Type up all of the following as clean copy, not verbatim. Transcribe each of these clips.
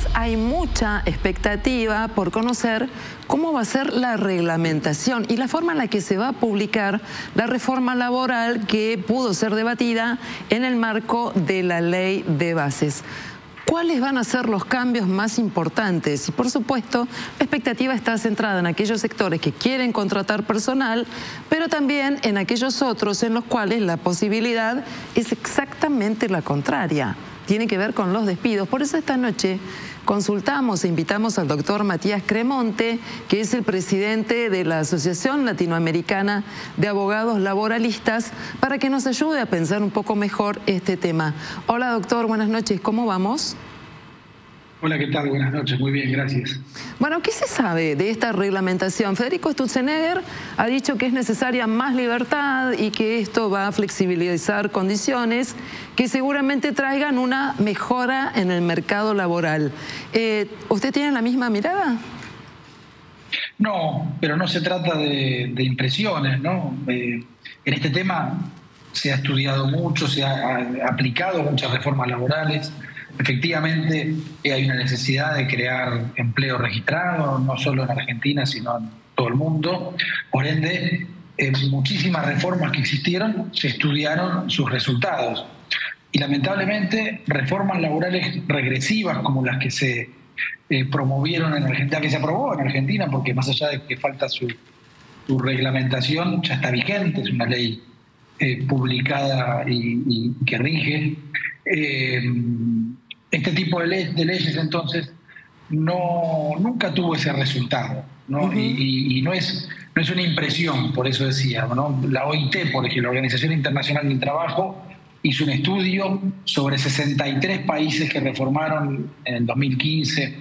además hay mucha expectativa por conocer cómo va a ser la reglamentación y la forma en la que se va a publicar la reforma laboral que pudo ser debatida en el marco de la ley de bases. ¿Cuáles van a ser los cambios más importantes? Y por supuesto, la expectativa está centrada en aquellos sectores que quieren contratar personal, pero también en aquellos otros en los cuales la posibilidad es exactamente la contraria. Tiene que ver con los despidos. Por eso esta noche consultamos e invitamos al doctor Matías Cremonte, que es el presidente de la Asociación Latinoamericana de Abogados Laboralistas, para que nos ayude a pensar un poco mejor este tema. Hola doctor, buenas noches, ¿cómo vamos? Hola, ¿qué tal? Buenas noches, muy bien, gracias. Bueno, ¿qué se sabe de esta reglamentación? Federico Sturzenegger ha dicho que es necesaria más libertad y que esto va a flexibilizar condiciones que seguramente traigan una mejora en el mercado laboral. ¿Usted tiene la misma mirada? No, pero no se trata de impresiones, ¿no? En este tema se ha estudiado mucho, se ha aplicado muchas reformas laborales. Efectivamente, hay una necesidad de crear empleo registrado, no solo en Argentina, sino en todo el mundo. Por ende, muchísimas reformas que existieron se estudiaron sus resultados. Y lamentablemente, reformas laborales regresivas como las que se promovieron en Argentina, que se aprobó en Argentina, porque más allá de que falta su reglamentación, ya está vigente, es una ley publicada y que rige. Este tipo de leyes, entonces, nunca tuvo ese resultado, ¿no? Y no es una impresión, por eso decía, ¿no? La OIT, por ejemplo, la Organización Internacional del Trabajo, hizo un estudio sobre 63 países que reformaron en el 2015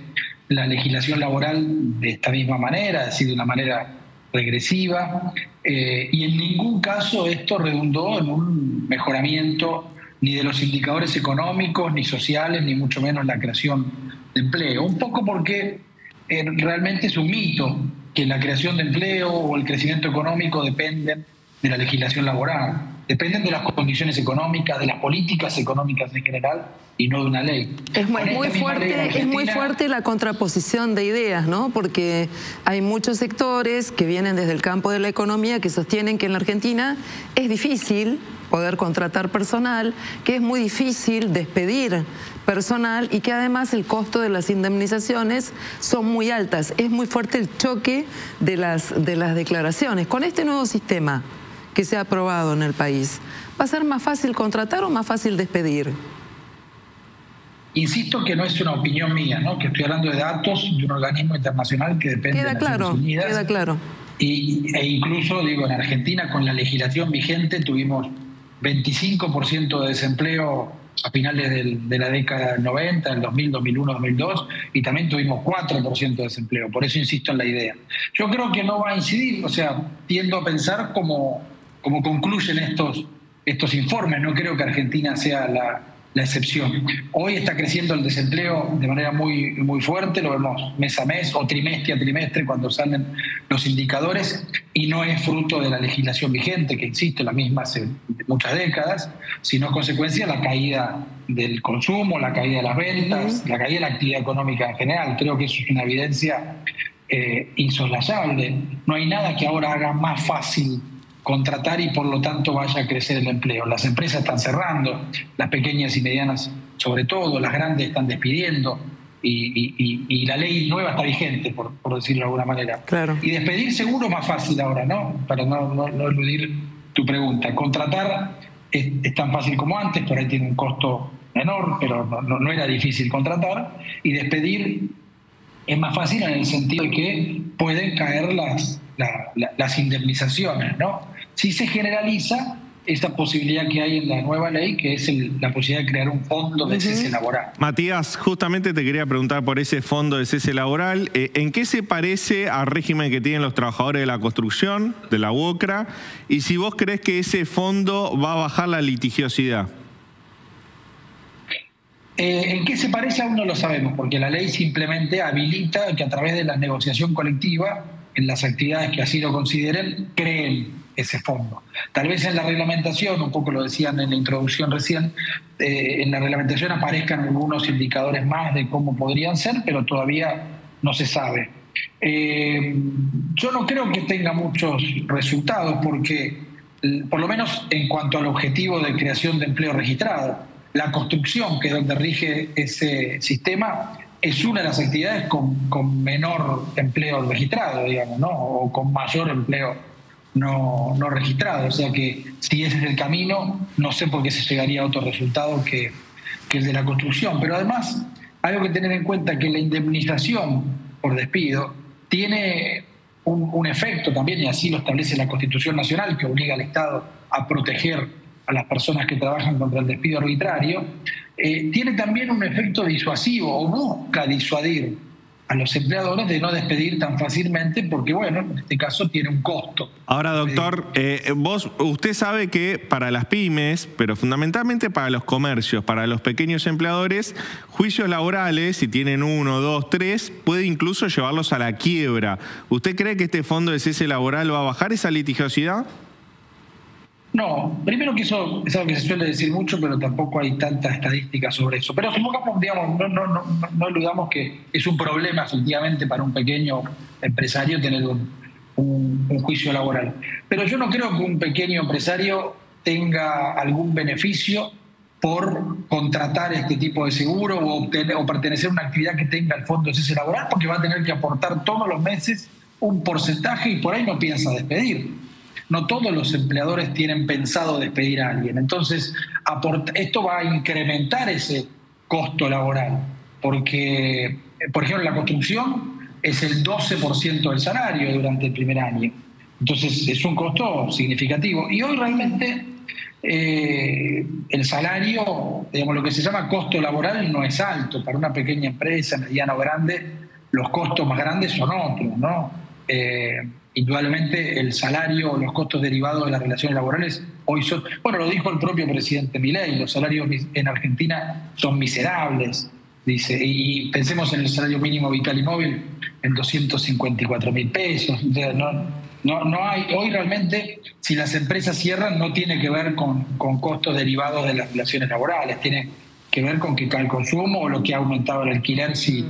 la legislación laboral de esta misma manera, es decir, de una manera regresiva, y en ningún caso esto redundó en un mejoramiento ni de los indicadores económicos, ni sociales, ni mucho menos la creación de empleo. Un poco porque realmente es un mito que la creación de empleo o el crecimiento económico dependen de la legislación laboral, dependen de las condiciones económicas, de las políticas económicas en general y no de una ley. Es muy fuerte la contraposición de ideas, ¿no? Porque hay muchos sectores que vienen desde el campo de la economía que sostienen que en la Argentina es difícil poder contratar personal, que es muy difícil despedir personal y que además el costo de las indemnizaciones son muy altas. Es muy fuerte el choque de las declaraciones. Con este nuevo sistema que se ha aprobado en el país, ¿va a ser más fácil contratar o más fácil despedir? Insisto que no es una opinión mía, ¿no? Que estoy hablando de datos de un organismo internacional que depende de Naciones Unidas. Queda claro. E incluso, digo, en Argentina con la legislación vigente tuvimos 25% de desempleo a finales de la década del 90, del 2000, 2001, 2002, y también tuvimos 4% de desempleo. Por eso insisto en la idea. Yo creo que no va a incidir, o sea, tiendo a pensar como concluyen estos informes. No creo que Argentina sea la excepción. Hoy está creciendo el desempleo de manera muy, muy fuerte, lo vemos mes a mes o trimestre a trimestre cuando salen los indicadores, y no es fruto de la legislación vigente, que insisto, la misma hace muchas décadas, sino consecuencia de la caída del consumo, la caída de las ventas, la caída de la actividad económica en general. Creo que eso es una evidencia insoslayable. No hay nada que ahora haga más fácil contratar y por lo tanto vaya a crecer el empleo. Las empresas están cerrando, las pequeñas y medianas sobre todo, las grandes están despidiendo y la ley nueva está vigente, por decirlo de alguna manera. Claro. Y despedir seguro más fácil ahora, ¿no? Para no eludir tu pregunta. Contratar es tan fácil como antes, por ahí tiene un costo menor, pero no era difícil contratar. Y despedir es más fácil en el sentido de que pueden caer las indemnizaciones, ¿no? Si se generaliza esta posibilidad que hay en la nueva ley, que es la posibilidad de crear un fondo de cese laboral. Matías, justamente te quería preguntar por ese fondo de cese laboral. ¿En qué se parece al régimen que tienen los trabajadores de la construcción, de la UOCRA? Y si vos crees que ese fondo va a bajar la litigiosidad. ¿En qué se parece? Aún no lo sabemos, porque la ley simplemente habilita que a través de la negociación colectiva, en las actividades que así lo consideren, creen ese fondo. Tal vez en la reglamentación, un poco lo decían en la introducción recién, en la reglamentación aparezcan algunos indicadores más de cómo podrían ser, pero todavía no se sabe. Yo no creo que tenga muchos resultados porque, por lo menos en cuanto al objetivo de creación de empleo registrado, la construcción, que es donde rige ese sistema, es una de las actividades con menor empleo registrado, digamos, ¿no? O con mayor empleo no registrado. O sea que si ese es el camino, no sé por qué se llegaría a otro resultado que el de la construcción. Pero además, algo que tener en cuenta es que la indemnización por despido tiene un efecto también, y así lo establece la Constitución Nacional, que obliga al Estado a proteger a las personas que trabajan contra el despido arbitrario, tiene también un efecto disuasivo, o busca disuadir a los empleadores de no despedir tan fácilmente, porque, bueno, en este caso tiene un costo. Ahora, doctor, usted sabe que para las pymes, pero fundamentalmente para los comercios, para los pequeños empleadores, juicios laborales, si tienen 1, 2, 3, puede incluso llevarlos a la quiebra. ¿Usted cree que este fondo de cese laboral va a bajar esa litigiosidad? No, primero que eso es algo que se suele decir mucho, pero tampoco hay tanta estadística sobre eso. Pero supongamos, digamos, no olvidamos que es un problema efectivamente para un pequeño empresario tener un juicio laboral. Pero yo no creo que un pequeño empresario tenga algún beneficio por contratar este tipo de seguro o pertenecer a una actividad que tenga el fondo de cese laboral, porque va a tener que aportar todos los meses un porcentaje y por ahí no piensa despedir. No todos los empleadores tienen pensado despedir a alguien. Entonces, esto va a incrementar ese costo laboral, porque, por ejemplo, la construcción es el 12% del salario durante el primer año. Entonces, es un costo significativo. Y hoy realmente el salario, digamos, lo que se llama costo laboral no es alto. Para una pequeña empresa, mediana o grande, los costos más grandes son otros, ¿no? Indudablemente el salario, los costos derivados de las relaciones laborales hoy son, bueno, lo dijo el propio presidente Milei, los salarios en Argentina son miserables, dice, y pensemos en el salario mínimo vital y móvil en 254.000 pesos. O sea, no hay, hoy realmente, si las empresas cierran, no tiene que ver con costos derivados de las relaciones laborales, tiene que ver con que cae el consumo o lo que ha aumentado el alquiler si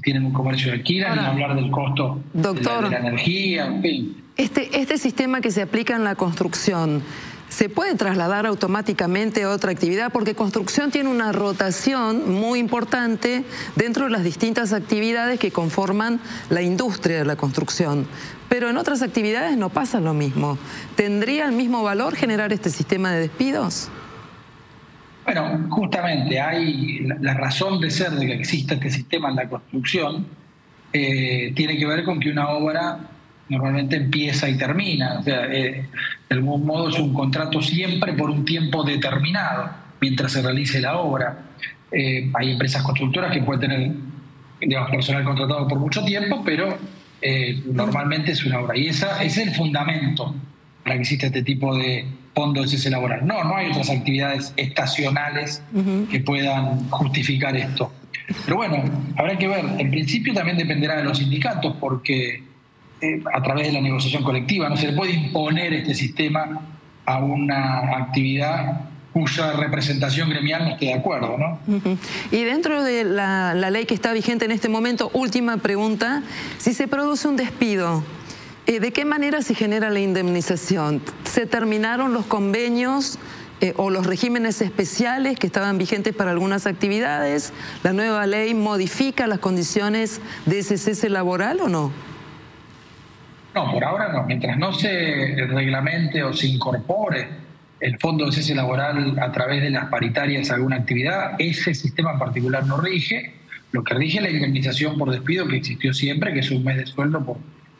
tienen un comercio de alquiler, ni hablar del costo de la energía, en fin. Este sistema que se aplica en la construcción, ¿se puede trasladar automáticamente a otra actividad? Porque construcción tiene una rotación muy importante dentro de las distintas actividades que conforman la industria de la construcción. Pero en otras actividades no pasa lo mismo. ¿Tendría el mismo valor generar este sistema de despidos? Bueno, justamente hay la razón de ser de que exista este sistema en la construcción tiene que ver con que una obra normalmente empieza y termina. O sea, de algún modo es un contrato siempre por un tiempo determinado mientras se realice la obra. Hay empresas constructoras que pueden tener, digamos, personal contratado por mucho tiempo, pero normalmente es una obra. Y ese es el fundamento para que exista este tipo de fondo de cese laboral. No hay otras actividades estacionales que puedan justificar esto. Pero bueno, habrá que ver. En principio también dependerá de los sindicatos, porque a través de la negociación colectiva no se le puede imponer este sistema a una actividad cuya representación gremial no esté de acuerdo, ¿no? Y dentro de la ley que está vigente en este momento, última pregunta, si se produce un despido, ¿de qué manera se genera la indemnización? ¿Se terminaron los convenios o los regímenes especiales que estaban vigentes para algunas actividades? ¿La nueva ley modifica las condiciones de ese cese laboral o no? No, por ahora no. Mientras no se reglamente o se incorpore el fondo de cese laboral a través de las paritarias a alguna actividad, ese sistema en particular no rige. Lo que rige es la indemnización por despido, que existió siempre, que es un mes de sueldo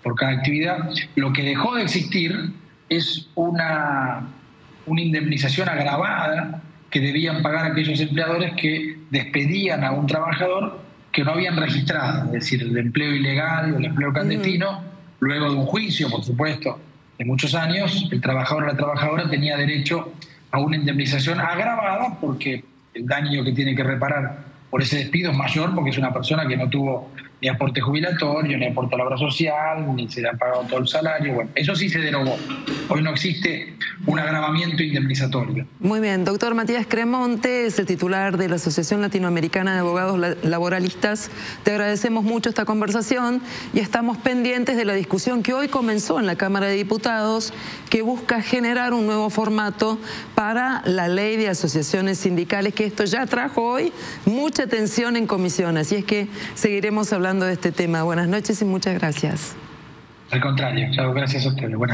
por cada actividad. Lo que dejó de existir es una indemnización agravada que debían pagar aquellos empleadores que despedían a un trabajador que no habían registrado, es decir, el empleo ilegal o el empleo clandestino, luego de un juicio, por supuesto, de muchos años, el trabajador o la trabajadora tenía derecho a una indemnización agravada porque el daño que tiene que reparar por ese despido es mayor, porque es una persona que no tuvo ni aporte jubilatorio, ni aporte a la obra social, ni se le ha pagado todo el salario. Bueno, eso sí se derogó. Hoy no existe un agravamiento indemnizatorio. Muy bien, doctor Matías Cremonte es el titular de la Asociación Latinoamericana de Abogados Laboralistas. Te agradecemos mucho esta conversación y estamos pendientes de la discusión que hoy comenzó en la Cámara de Diputados, que busca generar un nuevo formato para la ley de asociaciones sindicales, que esto ya trajo hoy mucha atención en comisión, así es que seguiremos hablando de este tema. Buenas noches y muchas gracias. Al contrario, gracias a ustedes. Buenas noches.